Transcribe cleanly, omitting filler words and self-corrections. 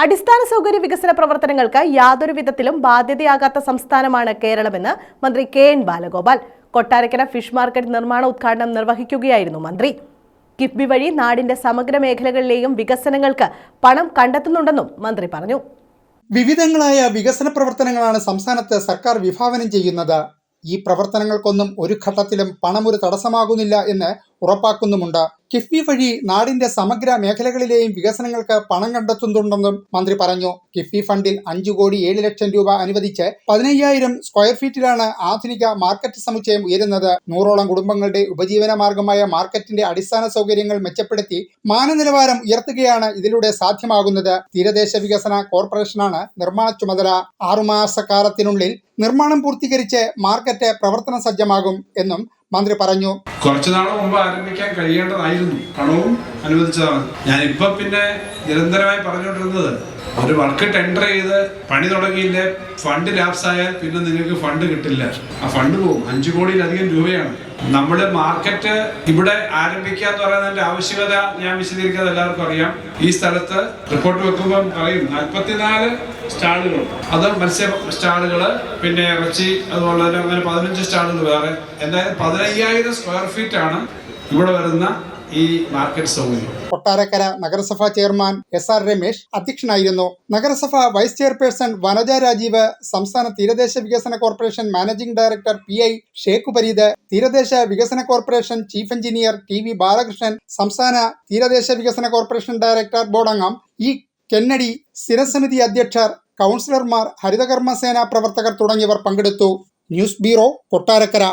അടിസ്ഥാന സൗകര്യ വികസന പ്രവർത്തനങ്ങൾക്ക് യാതൊരു വിധത്തിലും ബാധ്യതയാകാത്ത സംസ്ഥാനമാണ് കേരളമെന്ന് മന്ത്രി K N. Balagopal Kottarakkara fish market നിർമ്മാണ ഉദ്ഘാടനം നിർവഹിക്കുകയായിരുന്നു മന്ത്രി. കിഫ്ബി വഴി നാടിന്റെ സമഗ്ര മേഖലകളിലെയും വികസനങ്ങൾക്ക് പണം കണ്ടെത്തുന്നുണ്ടെന്നും മന്ത്രി പറഞ്ഞു. വിവിധങ്ങളായ വികസന പ്രവർത്തനങ്ങളാണ് സംസ്ഥാനത്ത് സർക്കാർ വിഭാവനം ചെയ്യുന്നത്. ഈ പ്രവർത്തനങ്ങൾക്കൊന്നും ഒരു ഘട്ടത്തിലും പണം ഒരു തടസ്സമാകുന്നില്ല എന്ന് ഉറപ്പാക്കുന്നുമുണ്ട്. കിഫ്ബി വഴി നാടിന്റെ സമഗ്ര മേഖലകളിലെയും വികസനങ്ങൾക്ക് പണം കണ്ടെത്തുന്നുണ്ടെന്നും മന്ത്രി പറഞ്ഞു. കിഫ്ബി ഫണ്ടിൽ 5,07,00,000 രൂപ അനുവദിച്ച് 15,000 സ്ക്വയർ ഫീറ്റിലാണ് ആധുനിക മാർക്കറ്റ് സമുച്ചയം ഉയരുന്നത്. 100ഓളം കുടുംബങ്ങളുടെ ഉപജീവന മാർഗമായ മാർക്കറ്റിന്റെ അടിസ്ഥാന സൗകര്യങ്ങൾ മെച്ചപ്പെടുത്തി മാനനിലവാരം ഉയർത്തുകയാണ് ഇതിലൂടെ സാധ്യമാകുന്നത്. തീരദേശ വികസന കോർപ്പറേഷനാണ് നിർമ്മാണ ചുമതല. 6 മാസക്കാലത്തിനുള്ളിൽ നിർമ്മാണം പൂർത്തീകരിച്ച് മാർക്കറ്റ് പ്രവർത്തന സജ്ജമാകും എന്നും മന്ത്രി പറഞ്ഞു. കുറച്ചുനാൾ മുമ്പ് ആരംഭിക്കാൻ കഴിയേണ്ടതായിരുന്നു, പണവും അനുവദിച്ചതാണ്. ഞാനിപ്പോ പിന്നെ നിരന്തരമായി പറഞ്ഞുകൊണ്ടിരുന്നത്, ഒരു വർക്ക് ടെൻഡർ ചെയ്ത് പണി തുടങ്ങിയില്ലേ, ഫണ്ട് ലാപ്സ് ആയാൽ പിന്നെ നിങ്ങൾക്ക് ഫണ്ട് കിട്ടില്ല. ആ ഫണ്ട് പോകും. 5 കോടിയിലധികം രൂപയാണ്. നമ്മള് മാർക്കറ്റ് ഇവിടെ ആരംഭിക്കുക എന്ന് പറയുന്നതിന്റെ ആവശ്യകത ഞാൻ വിശദീകരിക്കാതെ എല്ലാവർക്കും അറിയാം. ഈ സ്ഥലത്ത് റിപ്പോർട്ട് വെക്കുമ്പോൾ പറയും 44 സ്റ്റാളുകൾ, അത് മത്സ്യ സ്റ്റാളുകള്, പിന്നെ ഇറച്ചി, അതുപോലെ തന്നെ അങ്ങനെ 15 സ്റ്റാളുകൾ വേറെ. എന്തായാലും 15,000 സ്ക്വയർ ഫീറ്റ് ആണ് ഇവിടെ വരുന്ന ഈ മാർക്കറ്റ് സൗകര്യം. കൊട്ടാരക്കര നഗരസഭാ ചെയർമാൻ SR രമേശ് അധ്യക്ഷനായിരുന്നു. നഗരസഭ വൈസ് ചെയർപേഴ്സൺ വനജ രാജീവ്, സംസ്ഥാന തീരദേശ വികസന corporation managing director PI Sheikh Pareed, തീരദേശ വികസന corporation chief engineer TV Balakrishnan, സംസ്ഥാന തീരദേശ വികസന കോർപ്പറേഷൻ ഡയറക്ടർ ബോർഡ് അംഗം E കെന്നഡി, സ്ഥിരസമിതി അധ്യക്ഷർ, കൗൺസിലർമാർ, ഹരിതകർമ്മസേന പ്രവർത്തകർ തുടങ്ങിയവർ പങ്കെടുത്തു. News bureau, Kottarakkara.